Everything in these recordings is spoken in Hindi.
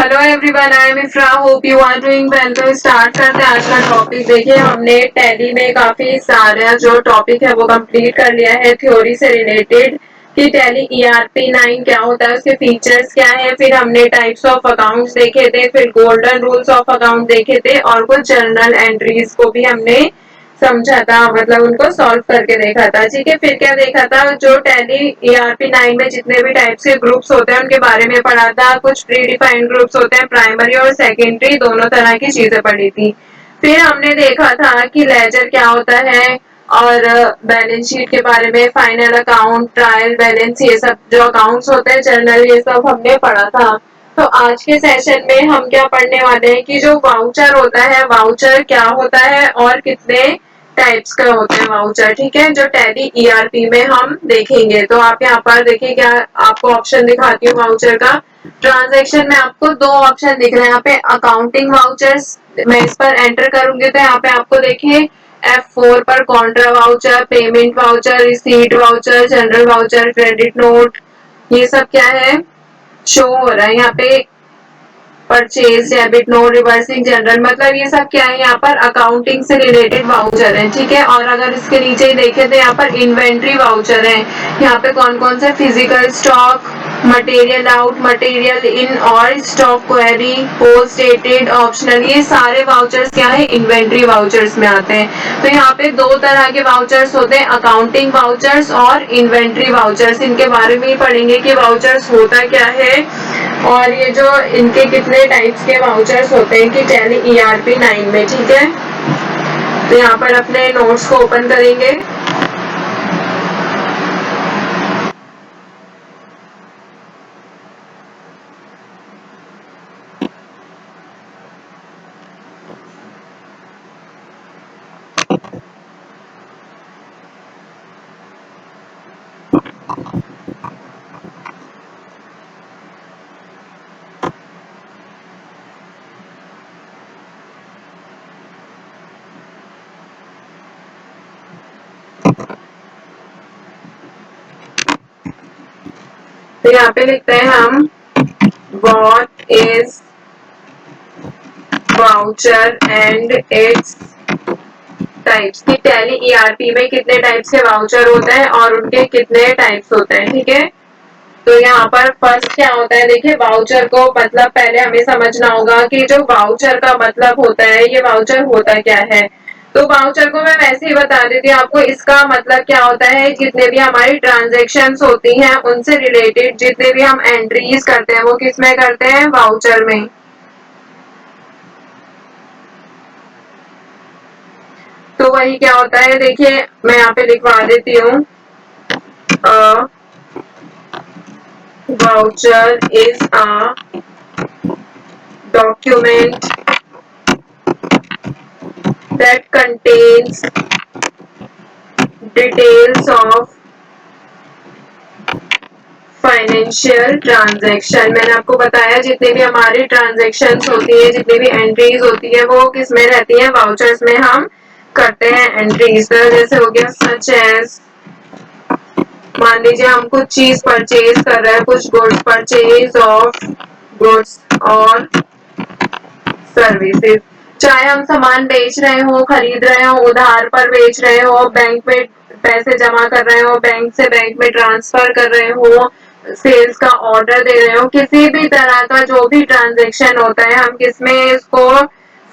Hello everyone, I am Ifra, hope you are doing well. तो स्टार्ट करते हैं आज का टॉपिक। देखिए, हमने टैली में काफी सारा जो टॉपिक है वो कंप्लीट कर लिया है थ्योरी से रिलेटेड कि टैली ईआरपी 9 क्या होता है, उसके फीचर्स क्या है। फिर हमने टाइप्स ऑफ अकाउंट्स देखे थे, फिर गोल्डन रूल्स ऑफ अकाउंट देखे थे और कुछ जर्नल एंट्रीज को भी हमने समझा था, मतलब उनको सॉल्व करके देखा था। ठीक है, फिर क्या देखा था, जो टैली ईआरपी 9 में जितने भी टाइप्स के ग्रुप्स होते हैं उनके बारे में पढ़ा था। कुछ प्री डिफाइंड ग्रुप्स होते हैं, प्राइमरी और सेकेंडरी, दोनों तरह की चीजें पढ़ी थी। फिर हमने देखा था कि लेजर क्या होता है और बैलेंस शीट के बारे में, फाइनल अकाउंट, ट्रायल बैलेंस, ये सब जो अकाउंट्स होते हैं जर्नल, ये सब हमने पढ़ा था। तो आज के सेशन में हम क्या पढ़ने वाले हैं कि जो वाउचर होता है, वाउचर क्या होता है और कितने टाइप्स का होते हैं वाउचर। ठीक है, जो टैली ईआरपी में हम देखेंगे। तो आप यहाँ पर देखिए, क्या आपको ऑप्शन दिखाती हूँ वाउचर का। ट्रांजैक्शन में आपको दो ऑप्शन दिख रहे हैं यहाँ पे, अकाउंटिंग वाउचर्स। मैं इस पर एंटर करूंगी तो यहाँ पे आपको देखिए F4 पर Contra voucher, payment voucher, receipt voucher, general voucher, credit note, ये सब क्या है शो हो रहा है यहाँ पे। Purchase, debit note, reversing general, मतलब ये सब क्या है यहाँ पर अकाउंटिंग से रिलेटेड वाउचर है। ठीक है, और अगर इसके नीचे ही देखें तो यहाँ पर इन्वेंट्री वाउचर है। यहाँ पे कौन कौन से, physical stock, material out, material in और stock query, post dated, optional, ये सारे वाउचर्स क्या है इन्वेंट्री वाउचर्स में आते हैं। तो यहाँ पे दो तरह के वाउचर्स होते हैं, अकाउंटिंग वाउचर्स और इन्वेंट्री वाउचर्स। इनके बारे में ही पढ़ेंगे कि वाउचर्स होता क्या है और ये जो इनके कितने टाइप्स के वाउचर्स होते हैं कि टैली ईआरपी 9 में। ठीक है, तो यहाँ पर अपने नोट्स को ओपन करेंगे। तो यहाँ पे लिखते हैं हम, what is voucher and its types. की टैली ईआरपी में कितने टाइप्स के वाउचर होते हैं और उनके कितने टाइप्स होते हैं। ठीक है, तो यहाँ पर फर्स्ट क्या होता है, देखिए वाउचर को मतलब पहले हमें समझना होगा कि जो वाउचर का मतलब होता है, ये वाउचर होता क्या है। तो वाउचर को मैं वैसे ही बता देती हूँ आपको। इसका मतलब क्या होता है, जितने भी हमारी ट्रांजेक्शन्स होती हैं उनसे रिलेटेड जितने भी हम एंट्रीज करते हैं वो किस में करते हैं, वाउचर में। तो वही क्या होता है, देखिए मैं यहाँ पे लिखवा देती हूँ, voucher is a document that contains details of financial transaction. मैंने आपको बताया जितनी भी हमारी ट्रांजैक्शन होती है, जितनी भी एंट्रीज होती है वो किस में रहती है, वाउचर्स में हम करते हैं एंट्रीज। जैसे हो गया सच एज, मान लीजिए हम कुछ चीज परचेज कर रहे हैं, कुछ गुड्स, परचेज ऑफ गुड्स और सर्विसेज। चाहे हम सामान बेच रहे हो, खरीद रहे हो, उधार पर बेच रहे हो, बैंक में पैसे जमा कर रहे हो, बैंक से बैंक में ट्रांसफर कर रहे हो, सेल्स का ऑर्डर दे रहे हो, किसी भी तरह का जो भी ट्रांजेक्शन होता है हम किसमें इसको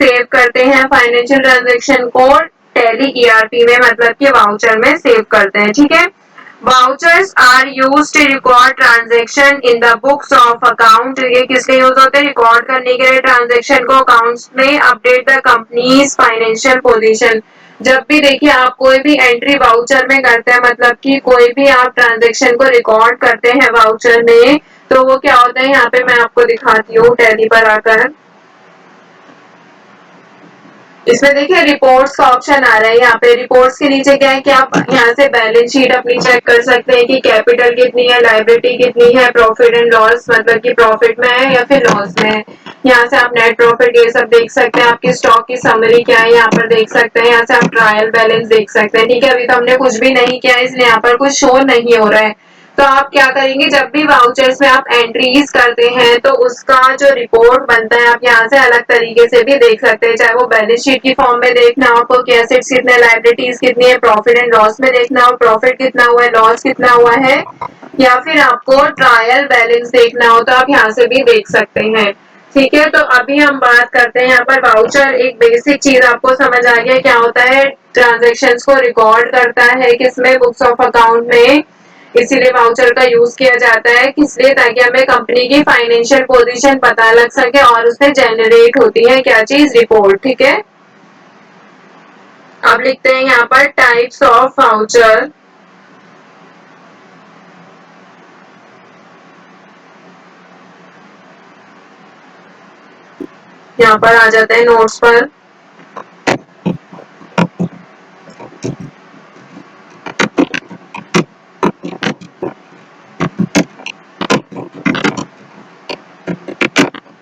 सेव करते हैं, फाइनेंशियल ट्रांजेक्शन को टैली ईआरपी में, मतलब कि वाउचर में सेव करते हैं। ठीक है, vouchers are use to record transaction in the books of account. ये किस लिए यूज होते हैं, रिकॉर्ड करने के लिए ट्रांजेक्शन को अकाउंट्स में, update the companies financial position. जब भी देखिए आप कोई भी एंट्री वाउचर में करते हैं, मतलब कि कोई भी आप ट्रांजेक्शन को रिकॉर्ड करते हैं वाउचर में, तो वो क्या होता है, यहाँ पे मैं आपको दिखाती हूँ टैली पर आकर। इसमें देखिए रिपोर्ट्स का ऑप्शन आ रहा है। यहाँ पे रिपोर्ट्स के नीचे क्या है कि आप यहाँ से बैलेंस शीट अपनी चेक कर सकते हैं कि कैपिटल कितनी है, लायबिलिटी कितनी है, प्रॉफिट एंड लॉस, मतलब कि प्रॉफिट में है या फिर लॉस में है। यहाँ से आप नेट प्रॉफिट ये सब देख सकते हैं, आपकी स्टॉक की समरी क्या है यहाँ पर देख सकते हैं, यहाँ से आप ट्रायल बैलेंस देख सकते हैं। ठीक है, अभी तो हमने कुछ भी नहीं किया इसलिए यहाँ पर कुछ शो नहीं हो रहा है। तो आप क्या करेंगे, जब भी वाउचर्स में आप एंट्रीज करते हैं तो उसका जो रिपोर्ट बनता है आप यहाँ से अलग तरीके से भी देख सकते हैं, चाहे वो बैलेंस शीट की फॉर्म में देखना हो आपको कि एसेट्स कितने, लायबिलिटीज कितनी है, प्रॉफिट एंड लॉस में देखना हो प्रॉफिट कितना हुआ है, लॉस कितना हुआ है, या फिर आपको ट्रायल बैलेंस देखना हो तो आप यहाँ से भी देख सकते हैं। ठीक है, तो अभी हम बात करते हैं यहाँ पर वाउचर। एक बेसिक चीज आपको समझ आ गया क्या होता है, ट्रांजेक्शन्स को रिकॉर्ड करता है किसमें, बुक्स ऑफ अकाउंट में। इसीलिए वाउचर का यूज किया जाता है, किस लिए, ताकि हमें कंपनी की फाइनेंशियल पोजीशन पता लग सके और उससे जनरेट होती है क्या चीज, रिपोर्ट। ठीक है, अब लिखते हैं यहाँ पर टाइप्स ऑफ वाउचर। यहाँ पर आ जाते हैं नोट्स पर।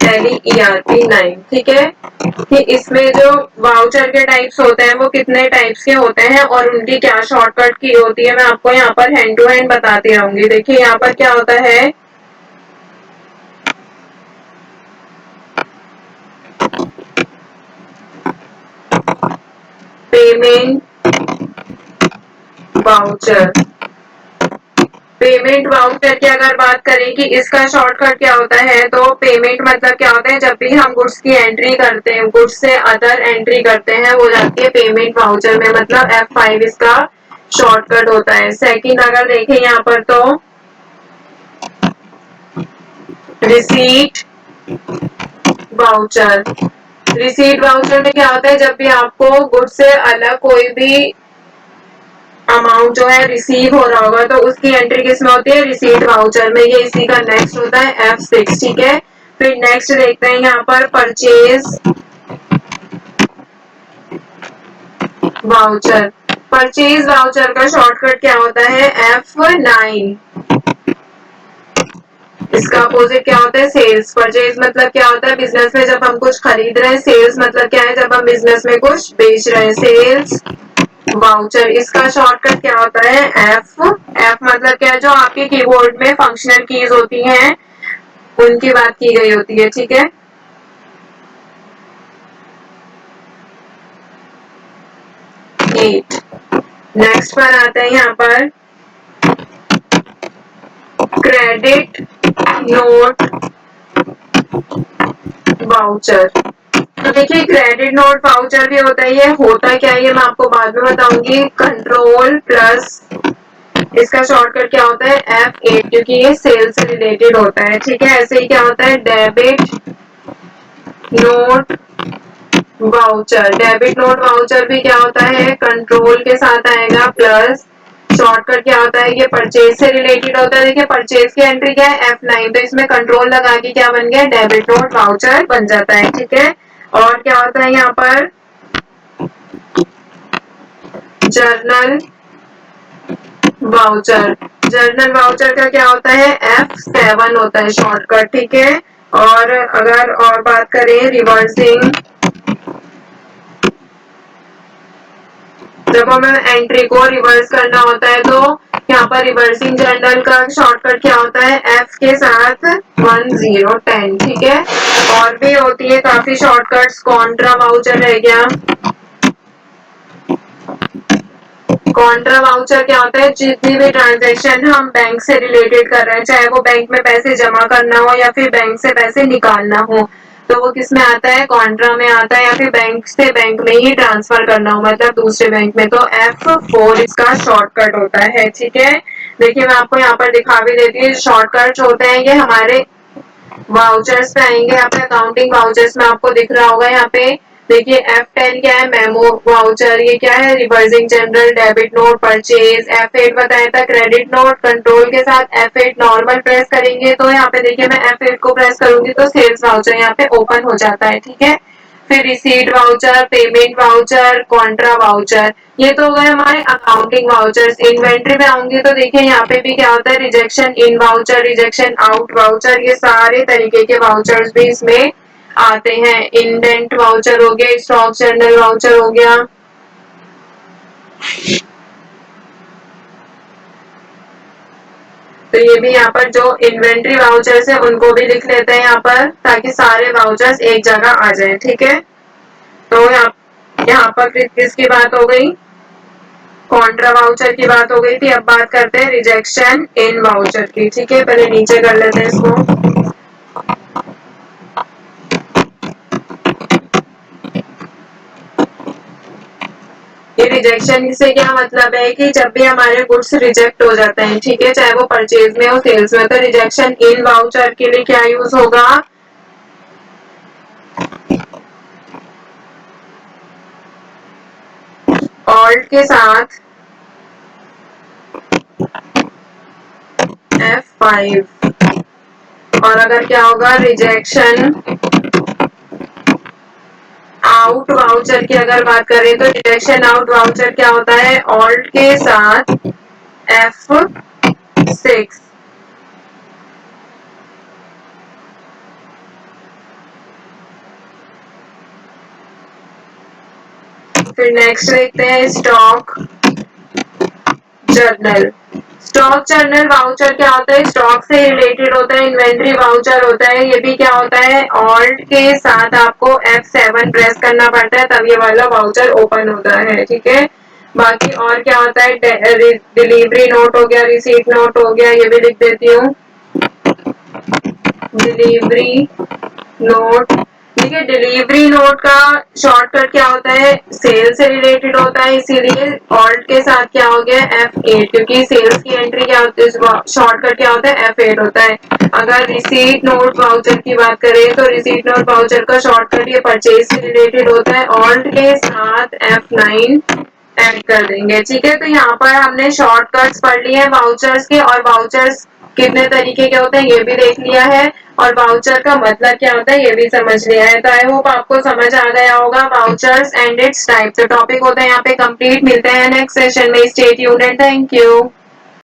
Tally ERP 9। ठीक है, कि इसमें जो वाउचर के टाइप्स होते हैं वो कितने टाइप्स के होते हैं और उनकी क्या शॉर्टकट की होती है, मैं आपको यहाँ पर हैंड टू हैंड बताती रहूंगी। देखिए यहाँ पर क्या होता है, पेमेंट वाउचर। पेमेंट वाउचर की अगर बात करें कि इसका शॉर्टकट क्या होता है, तो पेमेंट मतलब क्या होता है, जब भी हम गुड्स की एंट्री करते हैं, गुड्स से अदर एंट्री करते हैं वो जाती है पेमेंट वाउचर में, मतलब F5 इसका शॉर्टकट होता है। सेकंड अगर देखें यहाँ पर तो रिसीट वाउचर। रिसीट वाउचर में क्या होता है, जब भी आपको गुड्स से अलग कोई भी अमाउंट जो है रिसीव हो रहा होगा तो उसकी एंट्री किस में होती है, रिसीट वाउचर में। ये इसी का नेक्स्ट होता है F6। ठीक है, फिर नेक्स्ट देखते हैं यहाँ पर परचेज वाउचर। परचेज वाउचर का शॉर्टकट क्या होता है, F9। इसका अपोजिट क्या होता है, सेल्स। परचेज मतलब क्या होता है, बिजनेस में जब हम कुछ खरीद रहे हैं। सेल्स मतलब क्या है, जब हम बिजनेस में कुछ बेच रहे हैं। सेल्स वाउचर, इसका शॉर्टकट क्या होता है, एफ मतलब क्या है, जो आपके कीबोर्ड में फंक्शनल कीज होती हैं उनकी बात की गई होती है। ठीक है, 8। नेक्स्ट पर आते हैं यहाँ पर क्रेडिट नोट वाउचर। तो देखिए क्रेडिट नोट वाउचर भी होता है, ये होता क्या है ये मैं आपको बाद में बताऊंगी। कंट्रोल प्लस, इसका शॉर्टकट क्या होता है, F8, क्योंकि ये सेल से रिलेटेड होता है। ठीक है, ऐसे ही क्या होता है debit note voucher. Debit note voucher भी क्या होता है, कंट्रोल के साथ आएगा प्लस, शॉर्टकट क्या होता है, ये परचेज से रिलेटेड होता है। देखिए परचेज की एंट्री क्या है, F9, तो इसमें कंट्रोल लगा के क्या बन गया, डेबिट नोट वाउचर बन जाता है। ठीक है, और क्या होता है यहाँ पर जर्नल वाउचर। जर्नल वाउचर का क्या होता है, F7 होता है शॉर्टकट। ठीक है, और अगर और बात करें रिवर्सिंग, जब हमें एंट्री को रिवर्स करना होता है तो यहाँ पर रिवर्सिंग जर्नल का शॉर्टकट क्या होता है, F के साथ 1010। ठीक है, और भी होती है काफी शॉर्टकट्स। कॉन्ट्रा वाउचर रह गया। कॉन्ट्रा वाउचर क्या होता है, जितनी भी ट्रांजेक्शन हम बैंक से रिलेटेड कर रहे हैं, चाहे वो बैंक में पैसे जमा करना हो या फिर बैंक से पैसे निकालना हो, तो वो किस में आता है, कॉन्ट्रा में आता है, या फिर बैंक से बैंक में ही ट्रांसफर करना हो मतलब दूसरे बैंक में, तो F4 इसका शॉर्टकट होता है। ठीक है, देखिए मैं आपको यहाँ पर दिखा भी देती हूँ, शॉर्टकट होते हैं ये हमारे वाउचर्स पे आएंगे। यहाँ पे अकाउंटिंग वाउचर्स में आपको दिख रहा होगा, यहाँ पे देखिए F10 क्या है, मेमो वाउचर, ये क्या है, reversing general debit note purchase. F8 बताया था क्रेडिट नोट, कंट्रोल के साथ F8 नॉर्मल प्रेस करेंगे तो यहाँ पे देखिए मैं F8 को प्रेस करूंगी तो सेल्स वाउचर यहाँ पे ओपन हो जाता है। ठीक है, फिर receipt voucher, payment voucher, Contra voucher, ये तो हो गए हमारे अकाउंटिंग वाउचर्स। इन्वेंट्री में आऊंगी तो देखिए यहाँ पे भी क्या होता है, रिजेक्शन इन वाउचर, रिजेक्शन आउट वाउचर, ये सारे तरीके के वाउचर्स भी इसमें आते हैं। इंडेंट वाउचर हो गया, स्टॉक जर्नल वाउचर हो गया। तो ये भी यहाँ पर जो इन्वेंट्री वाउचर्स है उनको भी लिख लेते हैं यहाँ पर, ताकि सारे वाउचर्स एक जगह आ जाए। ठीक है, तो यहाँ पर किसकी बात हो गई, कॉन्ट्रा वाउचर की बात हो गई थी। अब बात करते हैं रिजेक्शन इन वाउचर की। ठीक है, पहले नीचे कर लेते हैं इसको। ये रिजेक्शन से क्या मतलब है कि जब भी हमारे गुड्स रिजेक्ट हो जाते हैं, ठीक है, चाहे वो परचेज में हो सेल्स में, तो रिजेक्शन इन वाउचर के लिए क्या यूज होगा, ऑल्ट के साथ F5। और अगर क्या होगा रिजेक्शन आउट वाउचर की अगर बात करें तो रिजेक्शन आउट वाउचर क्या होता है, ऑल्ट के साथ F6। फिर नेक्स्ट देखते हैं stock journal. Stock journal voucher क्या होता है, स्टॉक से रिलेटेड होता है, इन्वेंट्री वाउचर होता है। ये भी क्या होता है, ऑल्ट के साथ आपको F7 प्रेस करना पड़ता है तब ये वाला वाउचर ओपन होता है। ठीक है, बाकी और क्या होता है, डिलीवरी नोट हो गया, रिसीट नोट हो गया, ये भी लिख देती हूँ, डिलीवरी नोट। ठीक है, डिलीवरी नोट का शॉर्टकट क्या होता है, सेल से रिलेटेड होता है, इसीलिए ऑल्ट के साथ क्या हो गया F8, क्योंकि सेल्स की एंट्री क्या होती है, शॉर्टकट क्या होता है F8 होता है। अगर रिसीट नोट वाउचर की बात करें तो रिसीट नोट वाउचर का शॉर्टकट ये परचेज से रिलेटेड होता है, ऑल्ट के साथ F9 ऐड कर देंगे। ठीक है, तो यहाँ पर हमने शॉर्टकट्स पढ़ लिए हैं वाउचर्स के, और वाउचर्स कितने तरीके के होते हैं ये भी देख लिया है, और वाउचर का मतलब क्या होता है ये भी समझ लिया है। तो आई होप आपको समझ आ गया होगा वाउचर्स एंड इट्स टाइप। तो टॉपिक होता है यहाँ पे कंप्लीट। मिलते हैं नेक्स्ट सेशन में। Stay tuned and thank you.